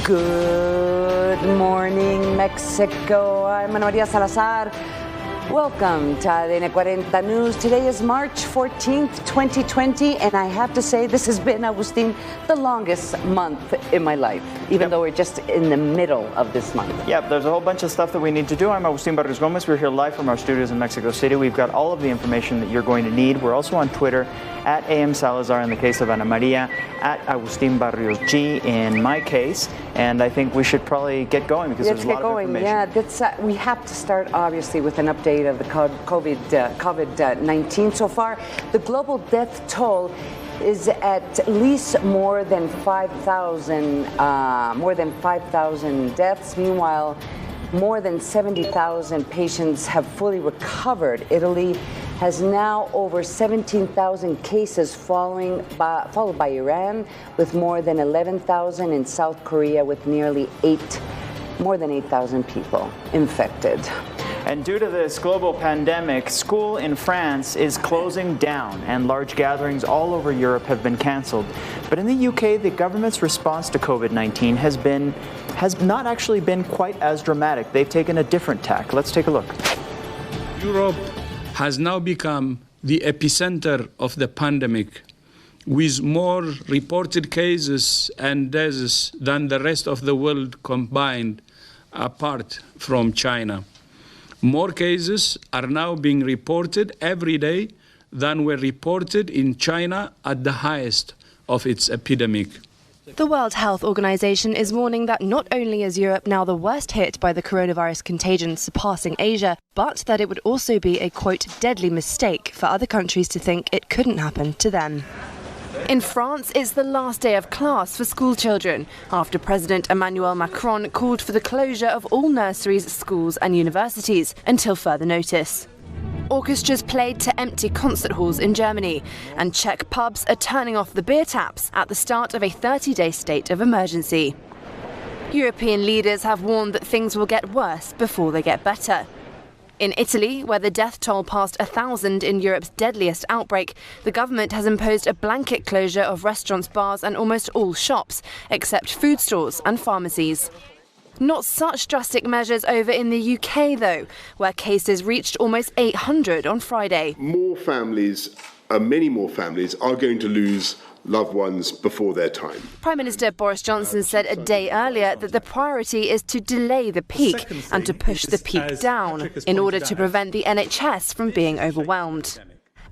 Good morning, Mexico. I'm María Salazar. Welcome to ADN 40 News. Today is March 14th, 2020, and I have to say this has been, Agustín, the longest month in my life, even though we're just in the middle of this month. Yeah, there's a whole bunch of stuff that we need to do. I'm Agustín Barrios Gómez. We're here live from our studios in Mexico City. We've got all of the information that you're going to need. We're also on Twitter at AM Salazar in the case of Ana María, at Agustín Barrios G in my case, and I think we should probably get going because there's a lot of information. Yeah, we have to start obviously with an update of the COVID-19 so far. The global death toll is at least more than 5,000 deaths. Meanwhile, more than 70,000 patients have fully recovered. Italy has now over 17,000 cases, followed by Iran with more than 11,000, in South Korea with nearly more than 8,000 people infected. And due to this global pandemic, school in France is closing down and large gatherings all over Europe have been cancelled. But in the UK, the government's response to COVID-19 has not actually been quite as dramatic. They've taken a different tack. Let's take a look. Europe has now become the epicenter of the pandemic, with more reported cases and deaths than the rest of the world combined, apart from China. More cases are now being reported every day than were reported in China at the highest of its epidemic. The World Health Organization is warning that not only is Europe now the worst hit by the coronavirus contagion, surpassing Asia, but that it would also be a, quote, deadly mistake for other countries to think it couldn't happen to them. In France, it's the last day of class for school children after President Emmanuel Macron called for the closure of all nurseries, schools and universities until further notice. Orchestras played to empty concert halls in Germany, and Czech pubs are turning off the beer taps at the start of a 30-day state of emergency. European leaders have warned that things will get worse before they get better. In Italy, where the death toll passed 1,000 in Europe's deadliest outbreak, the government has imposed a blanket closure of restaurants, bars and almost all shops, except food stores and pharmacies. Not such drastic measures over in the UK, though, where cases reached almost 800 on Friday. Many more families are going to lose loved ones before their time. Prime Minister Boris Johnson said a day earlier that the priority is to delay the peak and to push the peak down in order to prevent the NHS from being overwhelmed.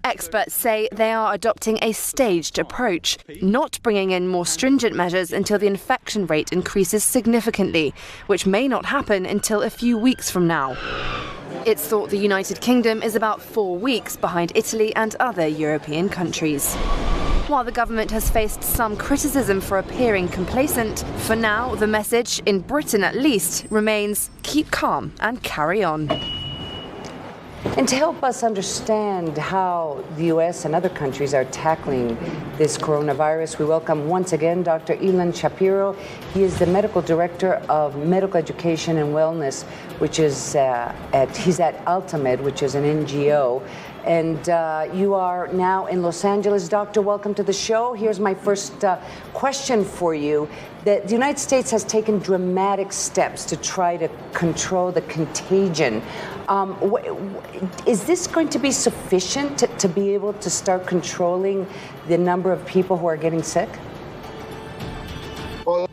Experts say they are adopting a staged approach, not bringing in more stringent measures until the infection rate increases significantly, which may not happen until a few weeks from now. It's thought the United Kingdom is about 4 weeks behind Italy and other European countries. While the government has faced some criticism for appearing complacent, for now the message, in Britain at least, remains keep calm and carry on. And to help us understand how the U.S. and other countries are tackling this coronavirus, we welcome once again Dr. Ilan Shapiro. He is the Medical Director of Medical Education and Wellness, which is he's at Altamed, which is an NGO. And you are now in Los Angeles. Doctor, welcome to the show. Here's my first question for you. The United States has taken dramatic steps to try to control the contagion. Is this going to be sufficient to be able to start controlling the number of people who are getting sick? Well,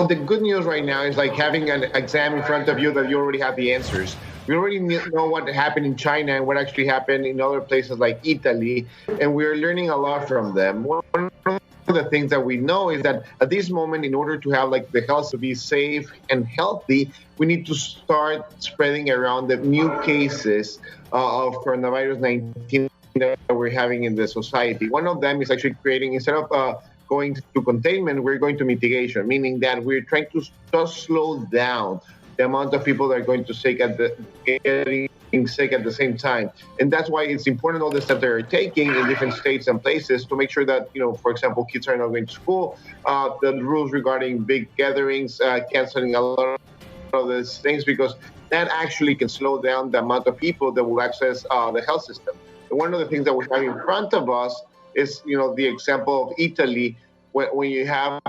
the good news right now is like having an exam in front of you that you already have the answers. We already know what happened in China and what actually happened in other places like Italy, and we're learning a lot from them. One of the things that we know is that at this moment, in order to have like the health to be safe and healthy, we need to start spreading around the new cases of coronavirus 19 that we're having in the society. One of them is actually creating, instead of going to containment, we're going to mitigation, meaning that we're trying to just slow down the amount of people that are going to getting sick at the same time. And that's why it's important all the steps that are taking in different states and places to make sure that, for example, kids are not going to school, the rules regarding big gatherings, canceling a lot of these things, because that actually can slow down the amount of people that will access the health system. And one of the things that we have in front of us is, the example of Italy, when you have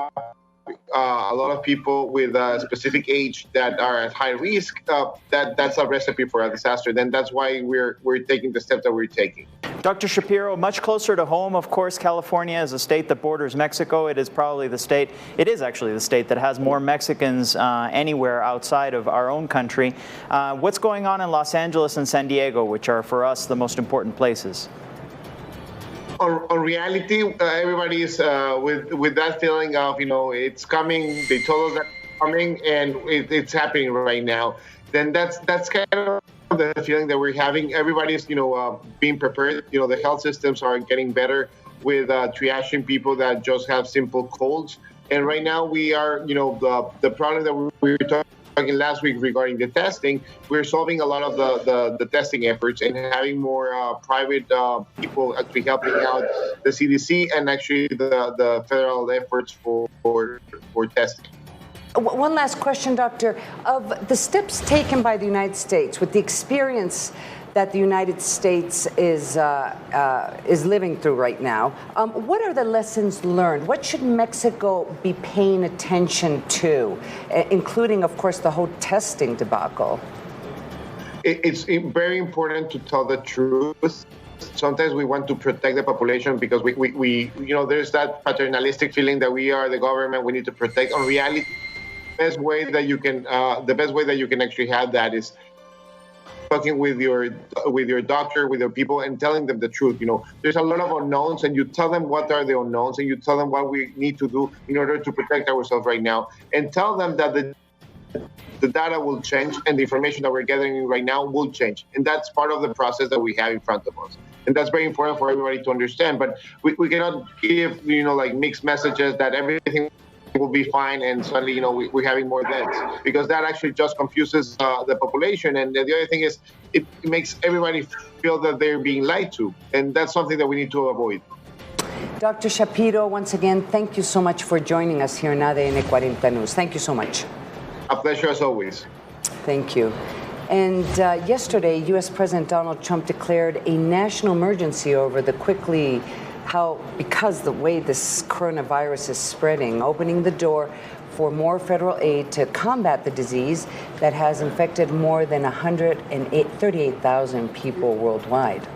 a lot of people with a specific age that are at high risk, that's a recipe for a disaster. Then that's why we're taking the steps that we're taking. Dr. Shapiro, much closer to home, of course, California is a state that borders Mexico. It is actually the state that has more Mexicans anywhere outside of our own country. What's going on in Los Angeles and San Diego, which are for us the most important places? On reality, everybody is with that feeling of, it's coming. They told us that it's coming, and it's happening right now. Then that's kind of the feeling that we're having. Everybody's, being prepared. The health systems are getting better with triaging people that just have simple colds. And right now we are, the problem that we were talking last week regarding the testing, we're solving a lot of the testing efforts and having more private people actually helping out the CDC and actually the federal efforts for testing. One last question, Doctor. Of the steps taken by the United States with the experience that the United States is living through right now, what are the lessons learned? What should Mexico be paying attention to, including, of course, the whole testing debacle? It's very important to tell the truth. Sometimes we want to protect the population because we there's that paternalistic feeling that we are the government, we need to protect. On reality, the best way that you can actually have that is talking with your doctor, with your people, and telling them the truth. There's a lot of unknowns, and you tell them what are the unknowns, and you tell them what we need to do in order to protect ourselves right now, and tell them that the data will change and the information that we're gathering right now will change, and that's part of the process that we have in front of us, and that's very important for everybody to understand. But we cannot give mixed messages that everything will be fine and suddenly we're having more deaths, because that actually just confuses the population. And the other thing is it makes everybody feel that they're being lied to, and that's something that we need to avoid. Dr. Shapiro, once again, thank you so much for joining us here in ADN 40 News. Thank you so much. A pleasure as always. Thank you. And yesterday, U.S. President Donald Trump declared a national emergency over because the way this coronavirus is spreading, opening the door for more federal aid to combat the disease that has infected more than 138,000 people worldwide.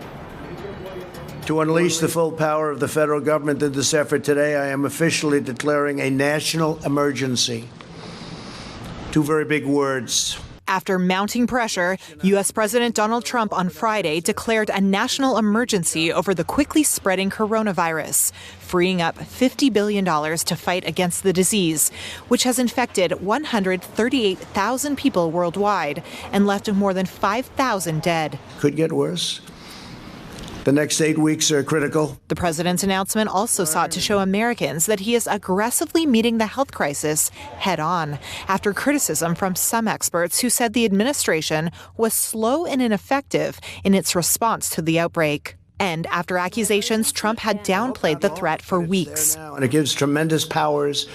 To unleash the full power of the federal government in this effort today, I am officially declaring a national emergency. Two very big words. After mounting pressure, U.S. President Donald Trump on Friday declared a national emergency over the quickly spreading coronavirus, freeing up $50 billion to fight against the disease, which has infected 138,000 people worldwide and left more than 5,000 dead. Could get worse. The next 8 weeks are critical. The president's announcement also sought to show Americans that he is aggressively meeting the health crisis head on, after criticism from some experts who said the administration was slow and ineffective in its response to the outbreak. And after accusations Trump had downplayed the threat for weeks. And it gives tremendous powers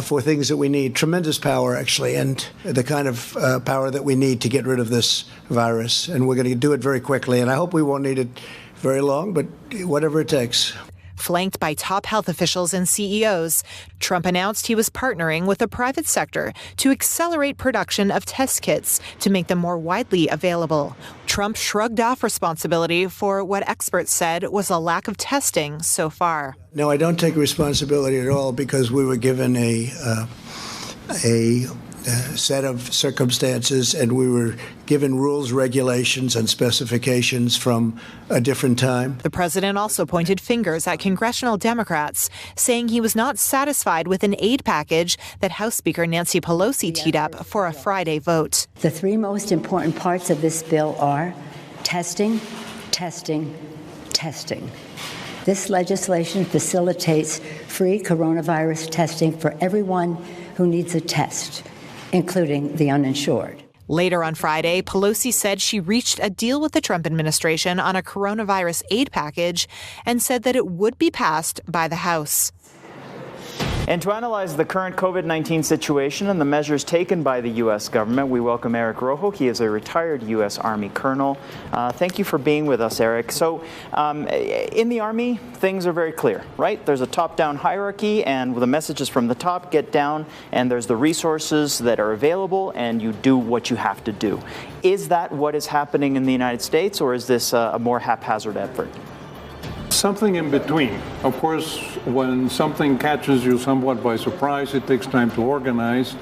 for things that we need. Tremendous power, actually, and the kind of power that we need to get rid of this virus. And we're going to do it very quickly. And I hope we won't need it very long, but whatever it takes. Flanked by top health officials and CEOs, Trump announced he was partnering with the private sector to accelerate production of test kits to make them more widely available. Trump shrugged off responsibility for what experts said was a lack of testing so far. No, I don't take responsibility at all, because we were given a set of circumstances, and we were given rules, regulations, and specifications from a different time. The president also pointed fingers at congressional Democrats, saying he was not satisfied with an aid package that House Speaker Nancy Pelosi teed up for a Friday vote. The three most important parts of this bill are testing, testing, testing. This legislation facilitates free coronavirus testing for everyone who needs a test, including the uninsured. Later on Friday, Pelosi said she reached a deal with the Trump administration on a coronavirus aid package and said that it would be passed by the House. And to analyze the current COVID-19 situation and the measures taken by the U.S. government, we welcome Eric Rojo. He is a retired U.S. Army colonel. Thank you for being with us, Eric. So in the Army, things are very clear, right? There's a top-down hierarchy, and the messages from the top get down, and there's the resources that are available, and you do what you have to do. Is that what is happening in the United States, or is this a more haphazard effort? Something in between. Of course, when something catches you somewhat by surprise, it takes time to organize.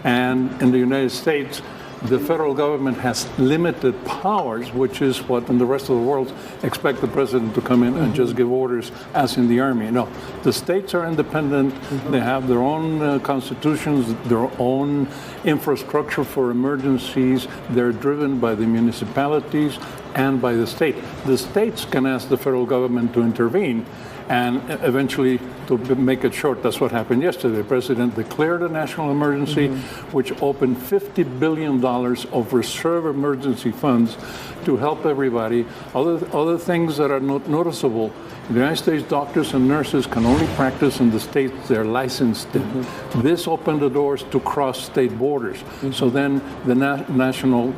And in the United States, the federal government has limited powers, which is what in the rest of the world expect the president to come in and just give orders, as in the Army. No, the states are independent. They have their own constitutions, their own infrastructure for emergencies. They're driven by the municipalities and by the state. The states can ask the federal government to intervene, and eventually, to make it short, that's what happened yesterday. The president declared a national emergency, which opened $50 billion of reserve emergency funds to help everybody. Other things that are noticeable: in the United States, doctors and nurses can only practice in the states they're licensed in. This opened the doors to cross state borders. So then the national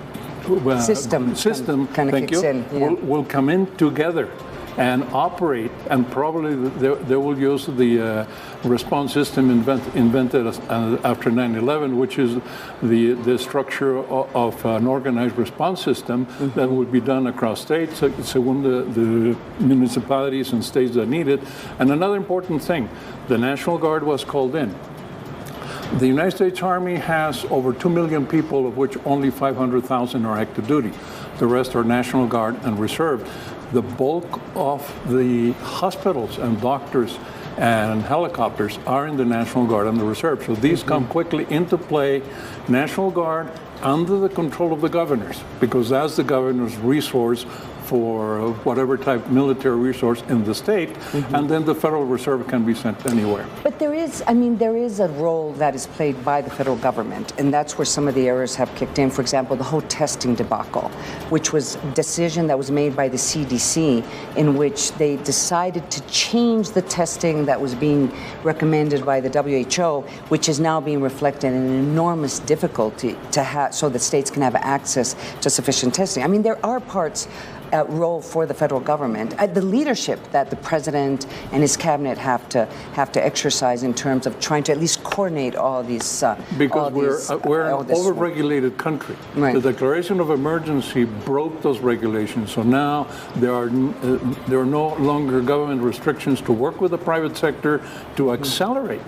system thank you, will come in together and operate, and probably they will use the response system invented after 9/11, which is the structure of an organized response system that would be done across states, según the municipalities and states that need it. And another important thing, the National Guard was called in. The United States Army has over 2 million people, of which only 500,000 are active duty. The rest are National Guard and reserve. The bulk of the hospitals and doctors and helicopters are in the National Guard and the reserve. So these come quickly into play. National Guard under the control of the governors, because that's the governor's resource for whatever type military resource in the state, and then the Federal Reserve can be sent anywhere. But there is a role that is played by the federal government, and that's where some of the errors have kicked in. For example, the whole testing debacle, which was a decision that was made by the CDC, in which they decided to change the testing that was being recommended by the WHO, which is now being reflected in an enormous difficulty to have, so that states can have access to sufficient testing. I mean, there are parts role for the federal government, the leadership that the president and his cabinet have to exercise in terms of trying to at least coordinate all these. Because we're an over-regulated country. Right. The declaration of emergency broke those regulations, so now there are no longer government restrictions to work with the private sector to accelerate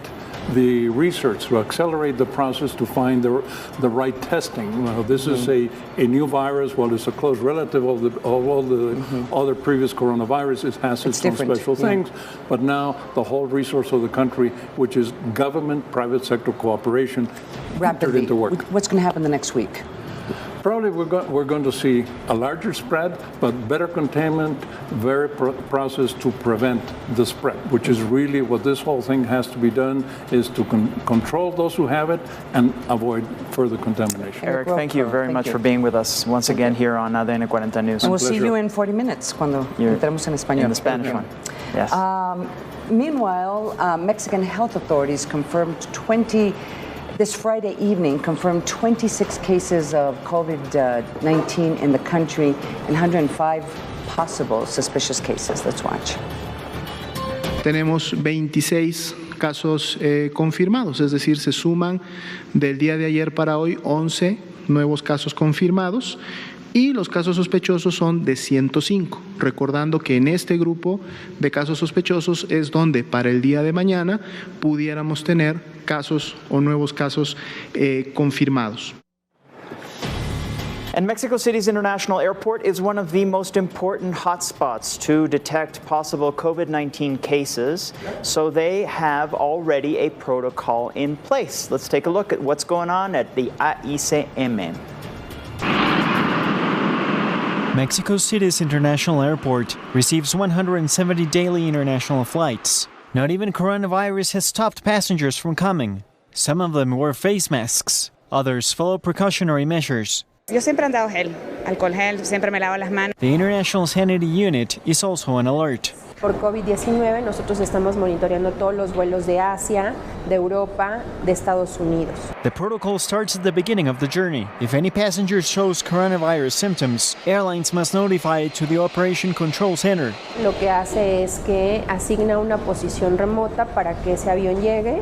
the research, to accelerate the process to find the right testing. Well, this is a new virus. Well, it's a close relative of all the other previous coronaviruses. It has its own special things. But now the whole resource of the country, which is government-private sector cooperation, entered into work. What's going to happen the next week? Probably we're going to see a larger spread, but better containment, very process to prevent the spread, which is really what this whole thing has to be done, is to control those who have it and avoid further contamination. Eric, thank you very much for being with us once again here on ADN 40 News. And we'll see you in 40 minutes cuando entremos en español. In the Spanish one. Yes. Meanwhile, Mexican health authorities this Friday evening confirmed 26 cases of COVID-19 in the country and 105 possible suspicious cases. Let's watch. Tenemos 26 casos confirmados, es decir, se suman del día de ayer para hoy 11 nuevos casos confirmados y los casos sospechosos son de 105, recordando que en este grupo de casos sospechosos es donde para el día de mañana pudiéramos tener casos o nuevos casos confirmados. And Mexico City's International Airport is one of the most important hotspots to detect possible COVID-19 cases. So they have already a protocol in place. Let's take a look at what's going on at the AICM. Mexico City's International Airport receives 170 daily international flights. Not even coronavirus has stopped passengers from coming. Some of them wear face masks. Others follow precautionary measures. Yo siempre he andado alcohol gel, siempre me lavo las manos. The International Sanity Unit is also on alert. Por COVID-19 nosotros estamos monitoreando todos los vuelos de Asia, de Europa, de Estados Unidos. The protocol starts at the beginning of the journey. If any passenger shows coronavirus symptoms, airlines must notify it to the Operation Control Center. Lo que hace es que asigna una posición remota para que ese avión llegue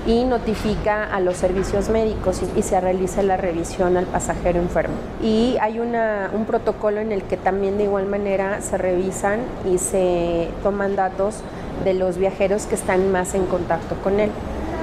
y notifica a los servicios médicos y se realiza la revisión al pasajero enfermo. Y hay un protocolo en el que también de igual manera se revisan y se toman datos de los viajeros que están más en contacto con él,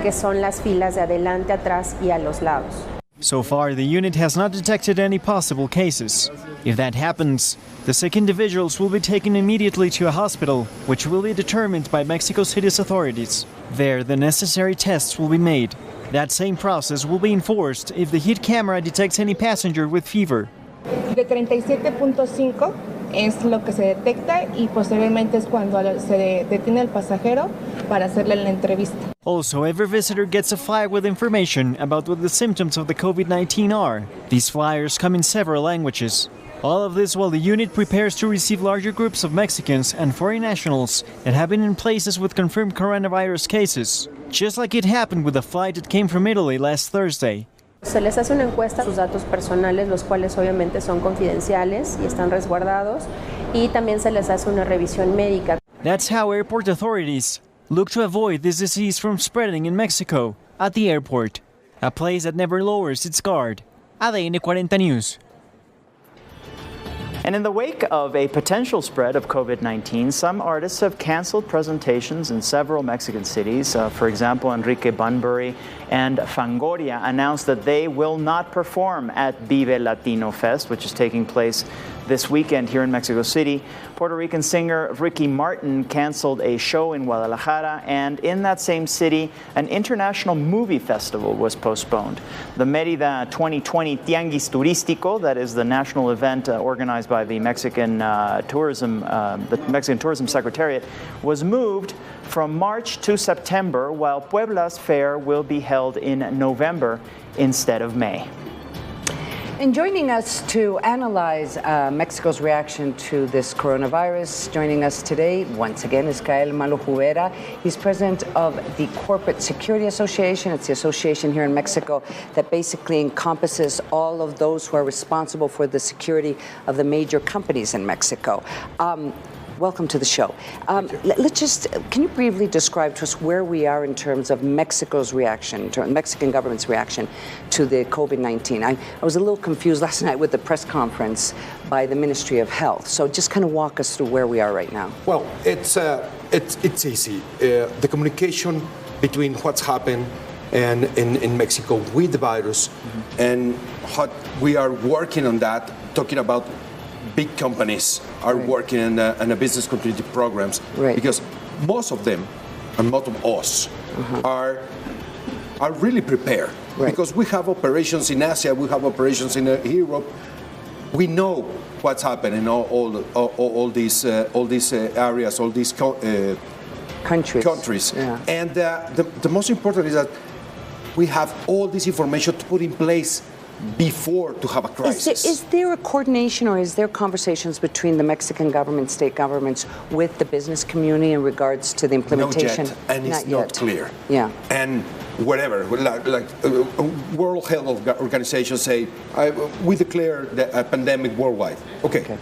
que son las filas de adelante, atrás y a los lados. So far, the unit has not detected any possible cases. If that happens, the sick individuals will be taken immediately to a hospital, which will be determined by Mexico City's authorities. There, the necessary tests will be made. That same process will be enforced if the heat camera detects any passenger with fever. De 37.5 es lo que se detecta y posteriormente es cuando se detiene el pasajero para hacerle la entrevista. Also, every visitor gets a flyer with information about what the symptoms of the COVID-19 are. These flyers come in several languages. All of this while the unit prepares to receive larger groups of Mexicans and foreign nationals that have been in places with confirmed coronavirus cases, just like it happened with a flight that came from Italy last Thursday. Se les hace una encuesta a sus datos personales, los cuales obviamente son confidenciales y están resguardados, y también se les hace una revisión médica. That's how airport authorities look to avoid this disease from spreading in Mexico, at the airport, a place that never lowers its guard. ADN 40 News. And in the wake of a potential spread of COVID-19, some artists have canceled presentations in several Mexican cities. For example, Enrique Bunbury and Fangoria announced that they will not perform at Vive Latino Fest, which is taking place this weekend here in Mexico City. Puerto Rican singer Ricky Martin canceled a show in Guadalajara, and in that same city, an international movie festival was postponed. The Mérida 2020 Tianguis Turístico, that is the national event organized by the Mexican Tourism Secretariat, was moved from March to September, while Puebla's fair will be held in November instead of May. And joining us to analyze Mexico's reaction to this coronavirus, joining us today, once again, is Gael Malo Juvera. He's president of the Corporate Security Association. It's the association here in Mexico that basically encompasses all of those who are responsible for the security of the major companies in Mexico. Welcome to the show. Can you briefly describe to us where we are in terms of Mexico's reaction, Mexican government's reaction to the COVID-19? I was a little confused last night with the press conference by the Ministry of Health. So just kind of walk us through where we are right now. Well, it's easy. The communication between what's happened and in Mexico with the virus, and what we are working on that, talking about big companies are working in a business continuity programs, because most of them, and most of us, are really prepared. Because we have operations in Asia, we have operations in Europe. We know what's happening in all these areas, all these countries. Yeah. And the most important is that we have all this information to put in place before to have a crisis. Is there a coordination or is there conversations between the Mexican government, state governments, with the business community in regards to the implementation? Not yet, and it's not clear. Yeah. And whatever, like World Health Organization say, we declare a pandemic worldwide. Okay.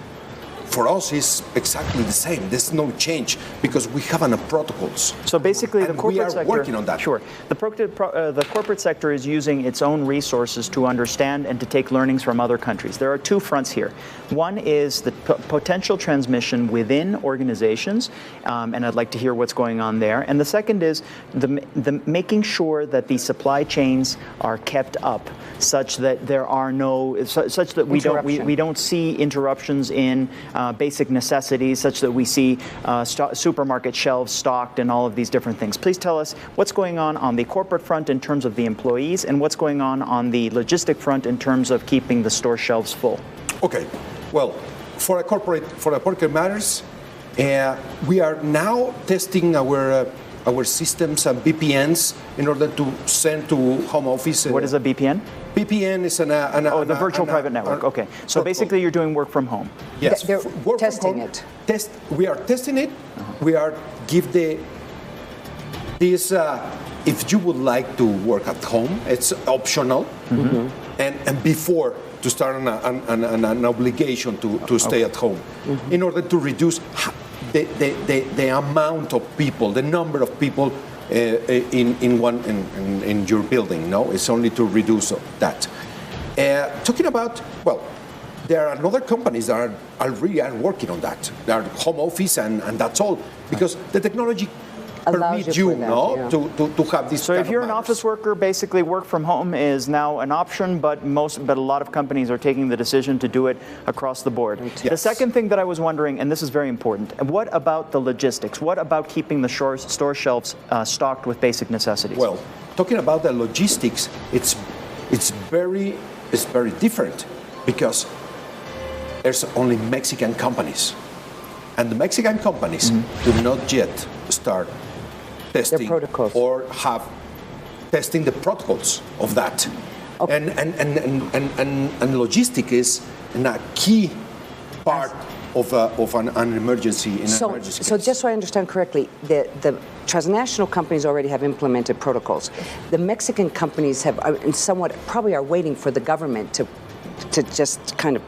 For us, it's exactly the same. There's no change because we have protocols. So basically, the corporate sector, we are working on that. Sure. The corporate sector is using its own resources to understand and to take learnings from other countries. There are two fronts here. One is the potential transmission within organizations, and I'd like to hear what's going on there. And the second is the making sure that the supply chains are kept up, such that there are such that we don't see interruptions in basic necessities, such that we see supermarket shelves stocked and all of these different things. Please tell us what's going on the corporate front in terms of the employees, and what's going on the logistic front in terms of keeping the store shelves full. Okay. Well, for the corporate matters, we are now testing our systems and VPNs in order to send to home office. What is a VPN? VPN is the virtual private network. Okay, so basically you're doing work from home. Yes, They're testing it. We are testing it. We are give this. If you would like to work at home, it's optional, and before to start an obligation to stay at home, in order to reduce the amount of people, the number of people in your building. No, it's only to reduce that. Talking about, well, there are other companies that are really working on that. There are home office and that's all, because the technology permits you to have this. So if you're an office worker, basically work from home is now an option, but a lot of companies are taking the decision to do it across the board. Yes. The second thing that I was wondering, and this is very important, what about the logistics? What about keeping the store shelves stocked with basic necessities? Well, talking about the logistics, it's very different, because there's only Mexican companies, and the Mexican companies do not yet start testing or have testing the protocols of that. Okay. And logistics is a key part of an emergency. So just so I understand correctly, the transnational companies already have implemented protocols. The Mexican companies have, probably are waiting for the government to just kind of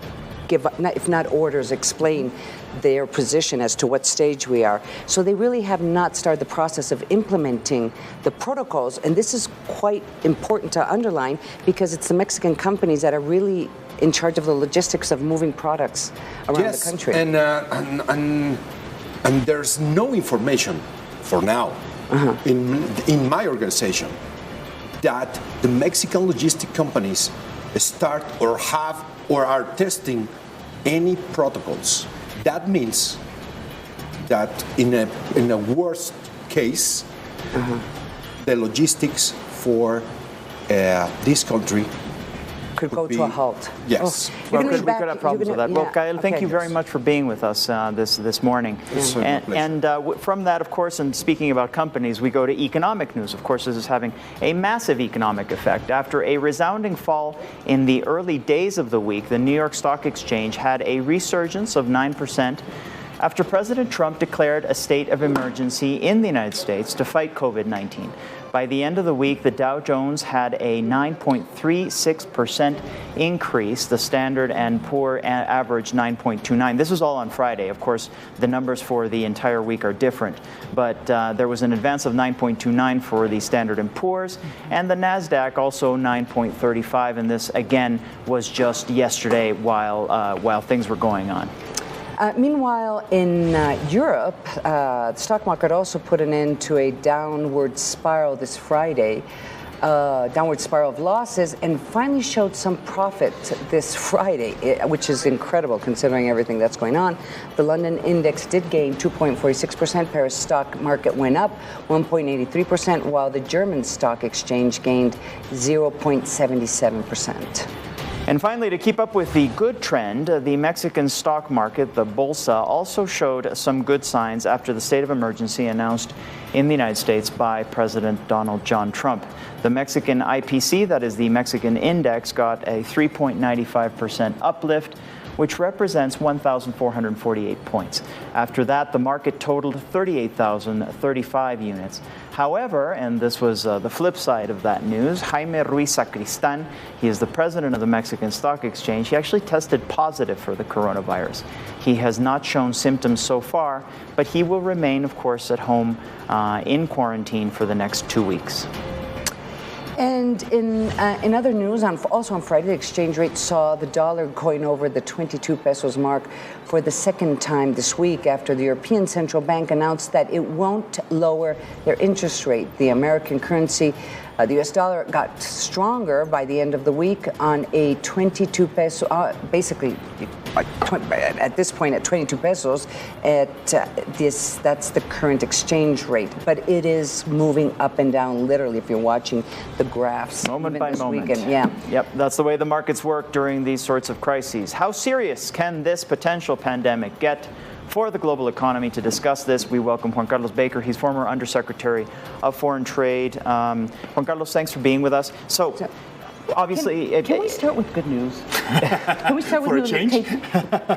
give, if not orders, explain their position as to what stage we are. So they really have not started the process of implementing the protocols, and this is quite important to underline, because it's the Mexican companies that are really in charge of the logistics of moving products around the country. And there's no information for now in my organization that the Mexican logistic companies start or have or are testing any protocols. That means that in a worst case, the logistics for this country could go to a halt. Yes. Well, we could have problems with that. Well, Gael, thank you very much for being with us this morning. And from that, of course, and speaking about companies, we go to economic news. Of course, this is having a massive economic effect. After a resounding fall in the early days of the week, the New York Stock Exchange had a resurgence of 9% after President Trump declared a state of emergency in the United States to fight COVID-19. By the end of the week, the Dow Jones had a 9.36% increase. The Standard & Poor averaged 9.29. This was all on Friday. Of course, the numbers for the entire week are different. But there was an advance of 9.29 for the Standard & Poor's, and the NASDAQ also 9.35. And this, again, was just yesterday while things were going on. Meanwhile, in Europe, the stock market also put an end to a downward spiral this Friday, downward spiral of losses, and finally showed some profit this Friday, which is incredible considering everything that's going on. The London index did gain 2.46%. Paris stock market went up 1.83%, while the German stock exchange gained 0.77%. And finally, to keep up with the good trend, the Mexican stock market, the Bolsa, also showed some good signs after the state of emergency announced in the United States by President Donald John Trump. The Mexican IPC, that is the Mexican index, got a 3.95% uplift, which represents 1,448 points. After that, the market totaled 38,035 units. However, and this was the flip side of that news, Jaime Ruiz Sacristan, he is the president of the Mexican Stock Exchange, he actually tested positive for the coronavirus. He has not shown symptoms so far, but he will remain, of course, at home in quarantine for the next 2 weeks. And in other news, also on Friday, the exchange rate saw the dollar going over the 22 pesos mark for the second time this week after the European Central Bank announced that it won't lower their interest rate. The American currency, the U.S. dollar, got stronger by the end of the week on a 22 peso, basically at this point at 22 pesos. That's the current exchange rate, but it is moving up and down literally if you're watching the graphs moment by moment. Weekend. Yeah. Yep, that's the way the markets work during these sorts of crises. How serious can this potential pandemic get for the global economy? To discuss this, we welcome Juan Carlos Baker. He's former Undersecretary of Foreign Trade. Juan Carlos, thanks for being with us. So, Obviously, can we start with good news? Can we start with For a news? change?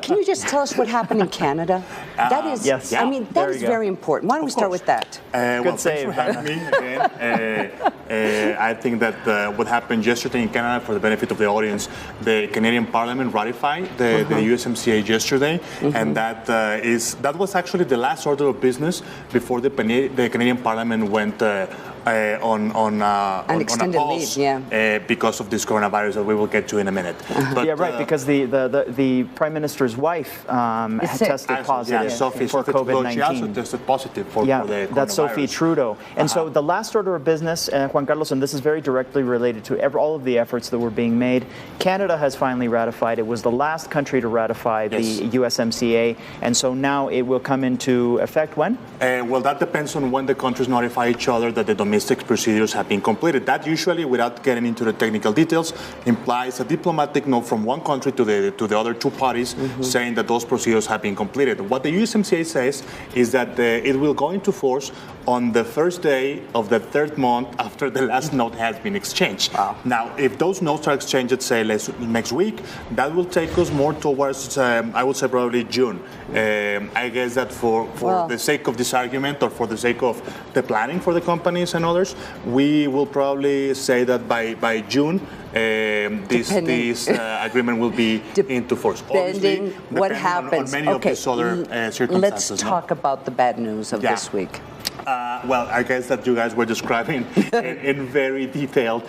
Can you just tell us what happened in Canada? That is, yes. I mean, that is very important. Why don't we start with that? Well, thanks for having me again. I think that what happened yesterday in Canada, for the benefit of the audience, the Canadian Parliament ratified the USMCA yesterday, and that was actually the last order of business before the Canadian Parliament went on extended a pause because of this coronavirus that we will get to in a minute. But, because the Prime Minister's wife tested positive for COVID-19. She also tested positive for the coronavirus. That's Sophie Trudeau. And so the last order of business, Juan Carlos, and this is very directly related to all of the efforts that were being made, Canada has finally ratified. It was the last country to ratify the USMCA, and so now it will come into effect when? Well, that depends on when the countries notify each other that the domestic procedures have been completed. That usually, without getting into the technical details, implies a diplomatic note from one country to the other two parties saying that those procedures have been completed. What the USMCA says is that it will go into force on the first day of the third month after the last note has been exchanged. Now, if those notes are exchanged, say next week, that will take us more towards, I would say probably June. I guess that for the sake of this argument, or for the sake of the planning for the companies and others, we will probably say that by June, this agreement will be into force. Depending what happens. On many of these other circumstances. Let's talk about the bad news of this week. Well, I guess that you guys were describing in very detailed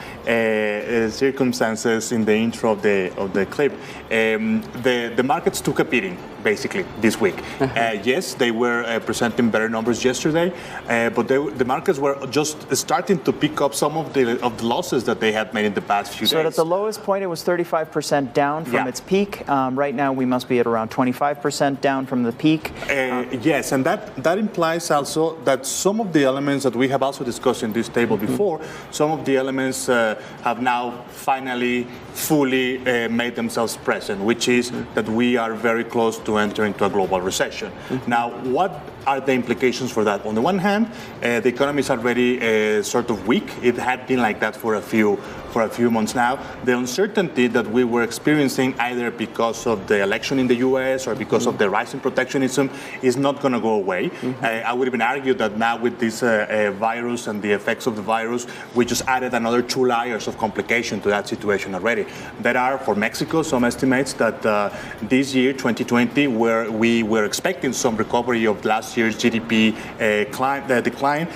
circumstances in the intro of the clip. The markets took a beating, basically, this week. Yes, they were presenting better numbers yesterday, but the markets were just starting to pick up some of the losses that they had made in the past few days. So at the lowest point, it was 35% down from its peak. Right now, we must be at around 25% down from the peak. Yes, and that implies also that some of the elements that we have also discussed in this table before, some of the elements have now finally fully made themselves present, which is that we are very close to enter into a global recession. Now, what are the implications for that? On the one hand, the economy is already sort of weak. It had been like that for a few months now. The uncertainty that we were experiencing, either because of the election in the U.S. or because of the rise in protectionism, is not going to go away. I would even argue that now with this virus and the effects of the virus, we just added another 2 layers of complication to that situation already. There are, for Mexico, some estimates that this year, 2020, where we were expecting some recovery of last year's GDP decline,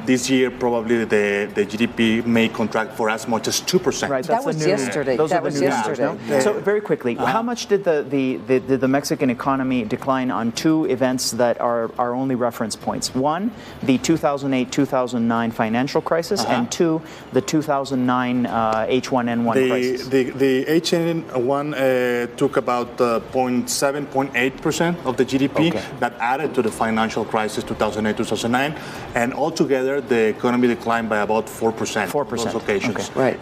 this year probably the GDP may contract for as much as 2%. Right, that was yesterday. That was yesterday. So very quickly, how much did the Mexican economy decline on two events that are our only reference points? One, the 2008-2009 financial crisis, and two, the 2009 H1N1 crisis. The H1N1 took about 0.8% of the GDP. That added to the financial crisis 2008-2009, and altogether the economy declined by about 4%. 4%. On those occasions. Right.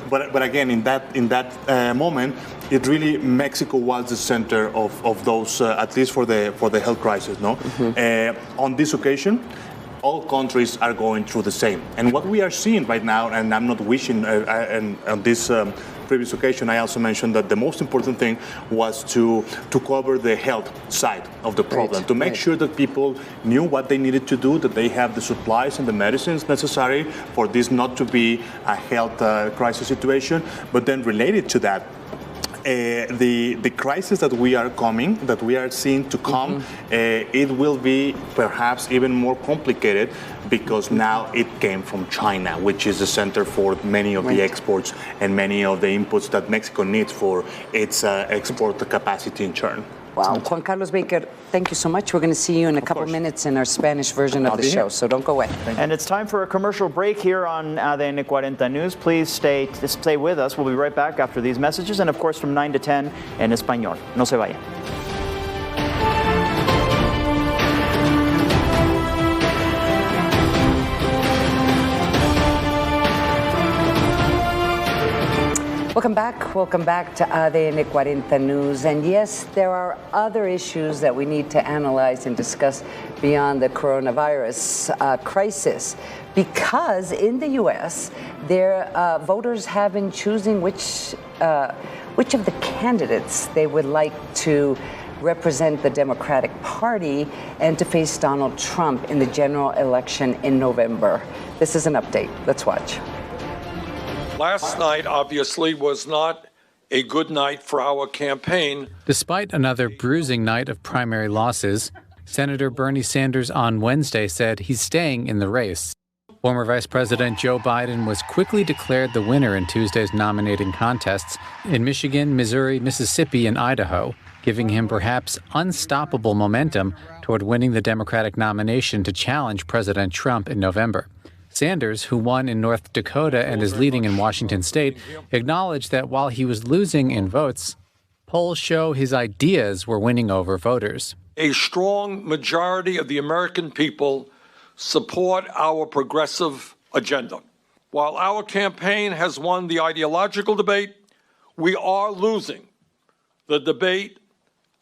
But again, in that moment, it really Mexico was the center of those, at least for the health crisis. No, on this occasion, all countries are going through the same. And what we are seeing right now, and I'm not wishing, and on this previous occasion, I also mentioned that the most important thing was to cover the health side of the problem, to make sure that people knew what they needed to do, that they have the supplies and the medicines necessary for this not to be a health crisis situation. But then related to that, the crisis that we are seeing to come, it will be perhaps even more complicated because now it came from China, which is the center for many of the exports and many of the inputs that Mexico needs for its export capacity in turn. Wow. Juan Carlos Baker, thank you so much. We're going to see you in a couple minutes in our Spanish version of the show, so don't go away. And it's time for a commercial break here on ADN 40 News. Please stay with us. We'll be right back after these messages, and of course from 9 to 10 en español. No se vayan. Welcome back to ADN 40 News. And yes, there are other issues that we need to analyze and discuss beyond the coronavirus crisis. because in the U.S., their voters have been choosing which of the candidates they would like to represent the Democratic Party and to face Donald Trump in the general election in November. This is an update. Let's watch. Last night, obviously, was not a good night for our campaign. Despite another bruising night of primary losses, Senator Bernie Sanders on Wednesday said he's staying in the race. Former Vice President Joe Biden was quickly declared the winner in Tuesday's nominating contests in Michigan, Missouri, Mississippi, and Idaho, giving him perhaps unstoppable momentum toward winning the Democratic nomination to challenge President Trump in November. Sanders, who won in North Dakota and is leading in Washington state, acknowledged that while he was losing in votes, polls show his ideas were winning over voters. A strong majority of the American people support our progressive agenda. While our campaign has won the ideological debate, we are losing the debate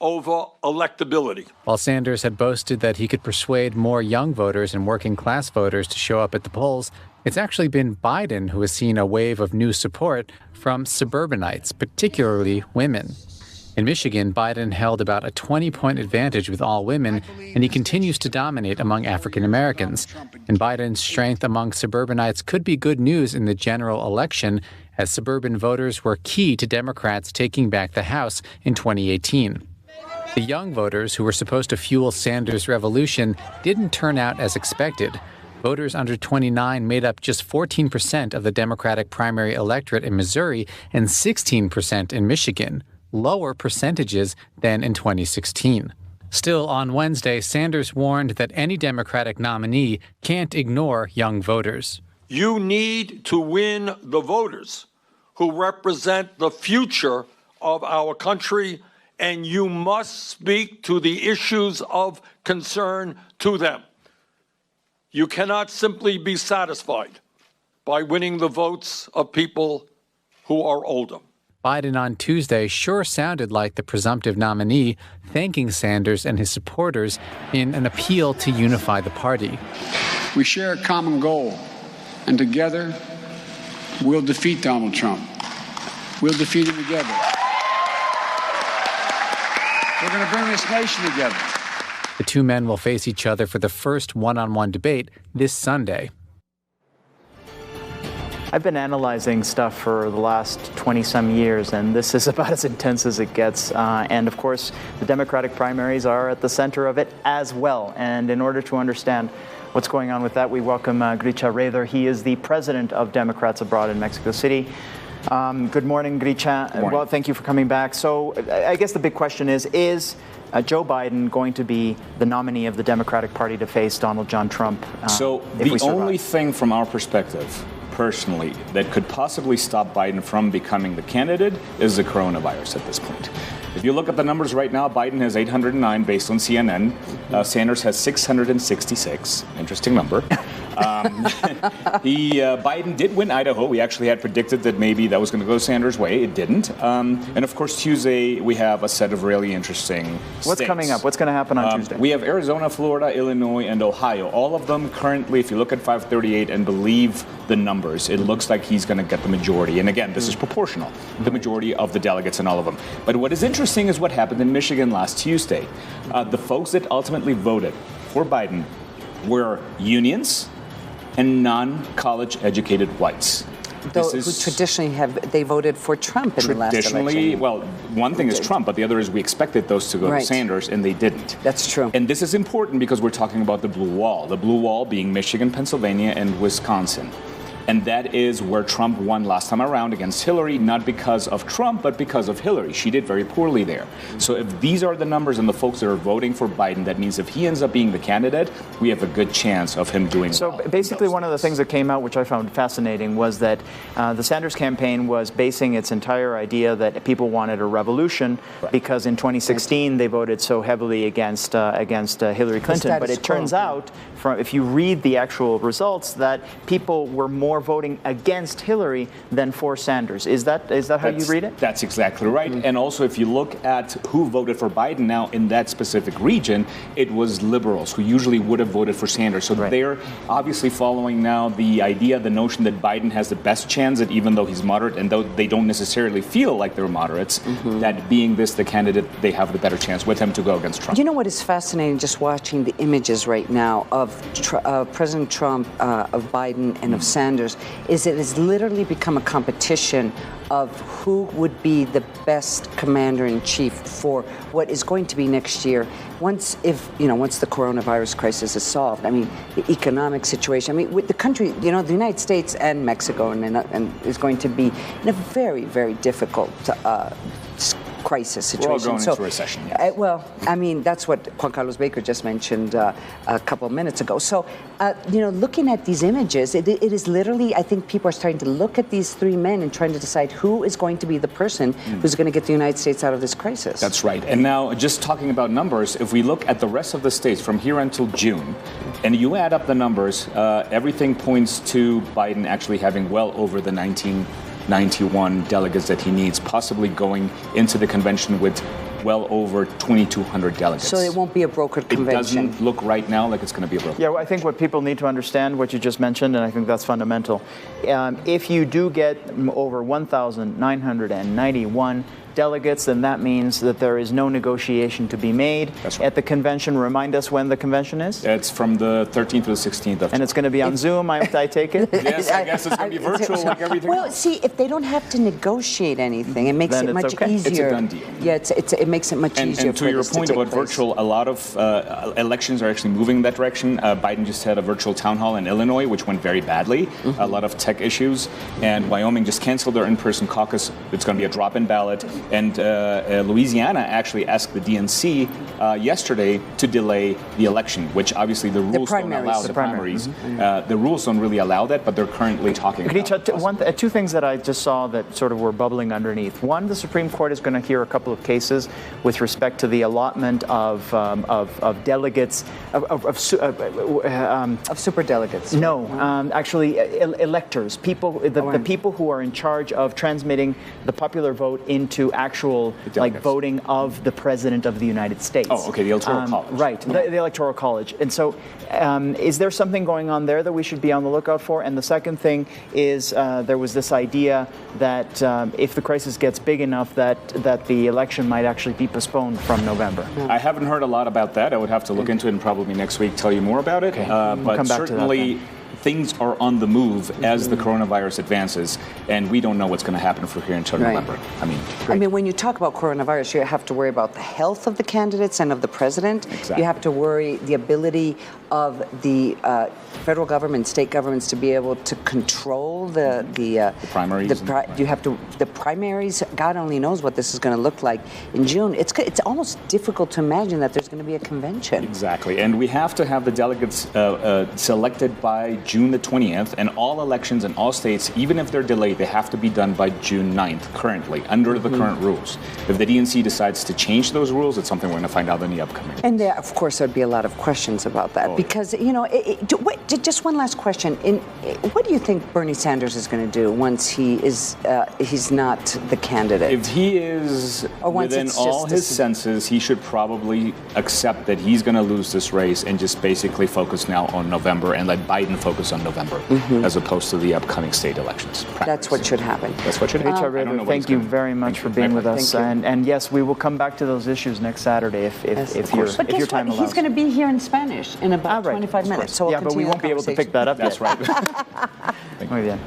over electability. While Sanders had boasted that he could persuade more young voters and working class voters to show up at the polls, it's actually been Biden who has seen a wave of new support from suburbanites, particularly women. In Michigan, Biden held about a 20-point advantage with all women, and he continues to dominate among African Americans. And Biden's strength among suburbanites could be good news in the general election, as suburban voters were key to Democrats taking back the House in 2018. The young voters who were supposed to fuel Sanders' revolution didn't turn out as expected. Voters under 29 made up just 14% of the Democratic primary electorate in Missouri and 16% in Michigan, lower percentages than in 2016. Still, on Wednesday, Sanders warned that any Democratic nominee can't ignore young voters. You need to win the voters who represent the future of our country, and you must speak to the issues of concern to them. You cannot simply be satisfied by winning the votes of people who are older. Biden on Tuesday sure sounded like the presumptive nominee, thanking Sanders and his supporters in an appeal to unify the party. We share a common goal, and together we'll defeat Donald Trump. We'll defeat him together. We're going to bring this nation together. The two men will face each other for the first one-on-one debate this Sunday. I've been analyzing stuff for the last 20-some years, and this is about as intense as it gets. And of course, the Democratic primaries are at the center of it as well. And in order to understand what's going on with that, we welcome Gritxa Rather. He is the president of Democrats Abroad in Mexico City. Good morning, Gritxa. Good morning. Well, thank you for coming back. So I guess the big question is Joe Biden going to be the nominee of the Democratic Party to face Donald John Trump? So the only thing from our perspective, personally, that could possibly stop Biden from becoming the candidate is the coronavirus at this point. If you look at the numbers right now, Biden has 809 based on CNN. Sanders has 666. Interesting number. Biden did win Idaho. We actually had predicted that maybe that was going to go Sanders' way. It didn't. And of course, Tuesday, we have a set of really interesting What's states. coming up? What's going to happen on Tuesday? We have Arizona, Florida, Illinois, and Ohio. All of them currently, if you look at 538 and believe the numbers, it looks like he's going to get the majority. And again, this is proportional, the majority of the delegates in all of them. But what is interesting is what happened in Michigan last Tuesday. The folks that ultimately voted for Biden were unions and non-college educated whites. Who traditionally they voted for Trump in the last election. Traditionally, well, one thing is Trump, but the other is we expected those to go to Sanders, and they didn't. That's true. And this is important because we're talking about the blue wall being Michigan, Pennsylvania, and Wisconsin. And that is where Trump won last time around against Hillary, not because of Trump, but because of Hillary. She did very poorly there. So if these are the numbers and the folks that are voting for Biden, that means if he ends up being the candidate, we have a good chance of him doing well. So basically one of the things that came out, which I found fascinating, was that the Sanders campaign was basing its entire idea that people wanted a revolution because in 2016 they voted so heavily against Hillary Clinton. But it turns out, if you read the actual results, that people were more more voting against Hillary than for Sanders. Is that how you read it? That's exactly right. Mm-hmm. And also, if you look at who voted for Biden now in that specific region, it was liberals who usually would have voted for Sanders. So they're obviously following now the idea, the notion that Biden has the best chance, that even though he's moderate and though they don't necessarily feel like they're moderates, that being the candidate, they have the better chance with him to go against Trump. You know what is fascinating, just watching the images right now of President Trump, of Biden, and of Sanders, is it has literally become a competition of who would be the best commander-in-chief for what is going to be next year. Once the coronavirus crisis is solved, I mean, the economic situation, I mean, with the country, the United States and Mexico and is going to be in a very, very difficult crisis situation. We're all going into recession. Yes. That's what Juan Carlos Baker just mentioned a couple of minutes ago. So, looking at these images, it is literally, I think people are starting to look at these three men and trying to decide who is going to be the person who's going to get the United States out of this crisis. That's right. And now, just talking about numbers, if we look at the rest of the states from here until June, and you add up the numbers, everything points to Biden actually having well over the 91 delegates that he needs, possibly going into the convention with well over 2,200 delegates. So it won't be a brokered convention. It doesn't look right now like it's going to be a brokered. Yeah, well, I think what people need to understand, what you just mentioned, and I think that's fundamental. If you do get over 1,991 delegates, then that means that there is no negotiation to be made at the convention. Remind us when the convention is? It's from the 13th to the 16th of And it's going to be on Zoom, I take it? Yes, I guess it's going to be virtual like everything else. See, if they don't have to negotiate anything, it makes it much easier. It's a done deal. Yeah, it makes it much easier. And to your point about virtual, a lot of elections are actually moving in that direction. Biden just had a virtual town hall in Illinois, which went very badly. A lot of tech issues. And Wyoming just canceled their in-person caucus. It's going to be a drop-in ballot. And Louisiana actually asked the DNC yesterday to delay the election, which obviously the rules don't allow, the primaries. The rules don't really allow that, but they're currently talking about it. Two things that I just saw that sort of were bubbling underneath. One, the Supreme Court is going to hear a couple of cases with respect to the allotment of delegates, of superdelegates. No, actually electors, the people who are in charge of transmitting the popular vote into actual voting of the President of the United States. Oh, okay, the Electoral College. Right, the Electoral College. And so is there something going on there that we should be on the lookout for? And the second thing is there was this idea that if the crisis gets big enough that the election might actually be postponed from November. I haven't heard a lot about that. I would have to look into it and probably next week tell you more about it. Okay. But come back certainly to that, things are on the move as the coronavirus advances, and we don't know what's going to happen from here until November. I mean, when you talk about coronavirus, you have to worry about the health of the candidates and of the president. Exactly. You have to worry the ability of the federal government, state governments to be able to control the primaries. The primaries. God only knows what this is going to look like in June. It's almost difficult to imagine that there's going to be a convention. Exactly, and we have to have the delegates selected by June the 20th, and all elections in all states, even if they're delayed, they have to be done by June 9th currently, under the current rules. If the DNC decides to change those rules, it's something we're going to find out in the upcoming. And there, of course, there'd be a lot of questions about that, because, just one last question. What do you think Bernie Sanders is going to do once he's not the candidate? If he is within all his senses, he should probably accept that he's going to lose this race and just basically focus now on November and let Biden focus on November as opposed to the upcoming state elections. That's what should happen. That's what should happen. Thank you very much for being with us. And yes, we will come back to those issues next Saturday if your time allows. He's going to be here in Spanish in about 25 minutes. So but we won't be able to pick that up. That's right. Muy bien.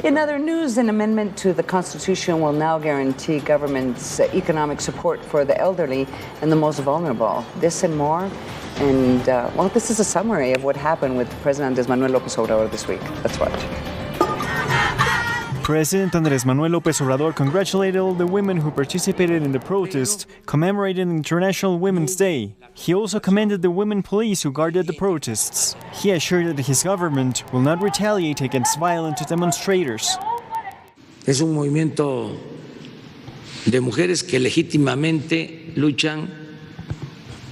In other news, an amendment to the Constitution will now guarantee government's economic support for the elderly and the most vulnerable. This and more. And, this is a summary of what happened with President Andrés Manuel López Obrador this week. Let's watch. President Andrés Manuel López Obrador congratulated all the women who participated in the protest, commemorating International Women's Day. He also commended the women police who guarded the protests. He assured that his government will not retaliate against violent demonstrators. Es un movimiento de mujeres que legítimamente luchan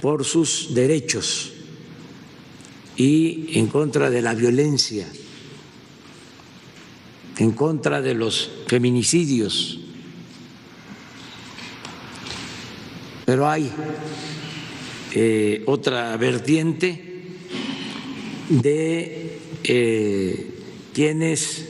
por sus derechos y en contra de la violencia en contra de los feminicidios. Pero hay otra vertiente de quienes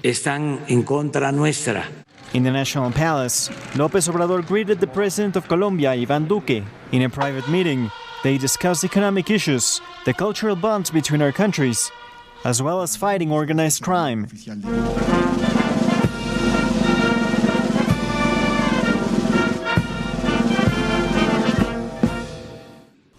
están en contra nuestra. In the National Palace, López Obrador greeted the president of Colombia, Iván Duque. In a private meeting, they discussed economic issues, the cultural bonds between our countries, as well as fighting organized crime.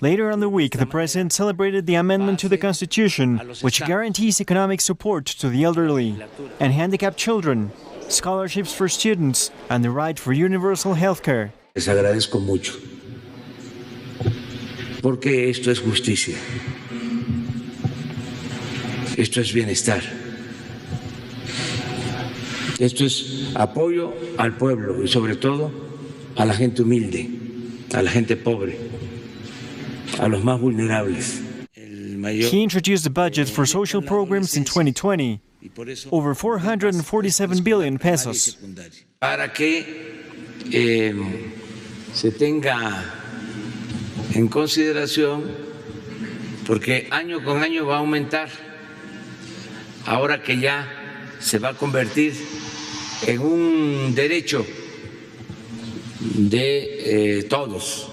Later on the week, the president celebrated the amendment to the Constitution, which guarantees economic support to the elderly and handicapped children, scholarships for students, and the right for universal health care. Les agradezco mucho, porque esto es justicia, esto es bienestar, esto es apoyo al pueblo y sobre todo a la gente humilde, a la gente pobre, a los más vulnerables. He introduced a budget for social programs in 2020, over 447 billion pesos. Para que se tenga en consideración, porque año con año va a aumentar, ahora que ya se va a convertir en un derecho de todos.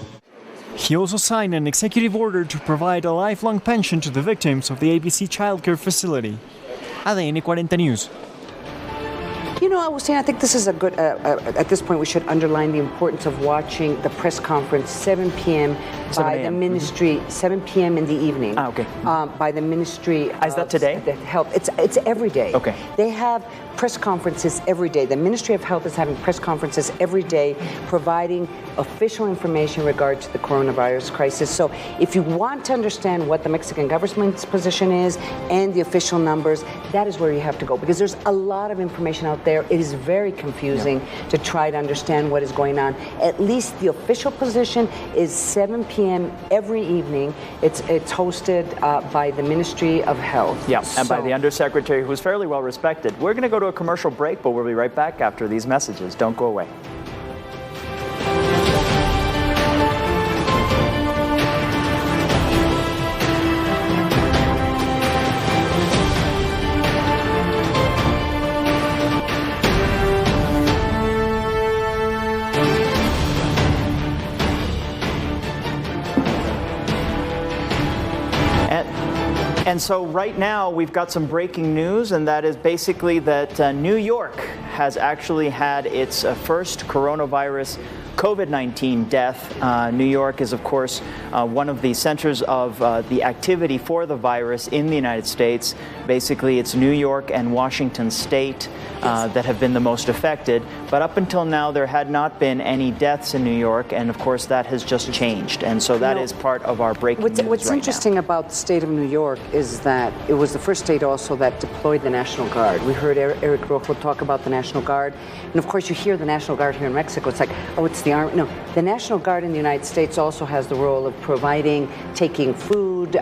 He also signed an executive order to provide a lifelong pension to the victims of the ABC childcare facility. ADN 40 News. You know, Agustín, I think this is a good, at this point we should underline the importance of watching the press conference 7 p.m. by the ministry, 7 p.m. in the evening. Okay. By the ministry Is that today? Health. It's every day. Okay. They have press conferences every day. The Ministry of Health is having press conferences every day, providing official information in regard to the coronavirus crisis. So if you want to understand what the Mexican government's position is and the official numbers, that is where you have to go, because there's a lot of information out there. It is very confusing to try to understand what is going on. At least the official position is 7 p.m. every evening. It's hosted by the Ministry of Health. Yeah, and by the Undersecretary, who's fairly well respected. We're going to go to a commercial break, but we'll be right back after these messages. Don't go away. And so right now we've got some breaking news, and that is basically that New York has actually had its first coronavirus COVID-19 death. New York is, of course, one of the centers of the activity for the virus in the United States. Basically, it's New York and Washington State that have been the most affected. But up until now, there had not been any deaths in New York, and of course, that has just changed. And so that is part of our breaking news What's right interesting now. about the state of New York is that it was the first state also that deployed the National Guard. We heard Eric Rojo talk about the National Guard. And of course, you hear the National Guard here in Mexico. It's like, oh, it's the Army. No, the National Guard in the United States also has the role of providing, taking food,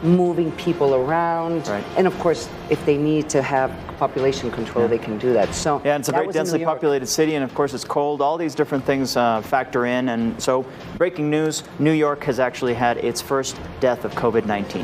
moving people around. Right. And of course, if they need to have population control, they can do that. So yeah, it's a very densely populated city, and of course it's cold. All these different things factor in. And so breaking news, New York has actually had its first death of COVID-19.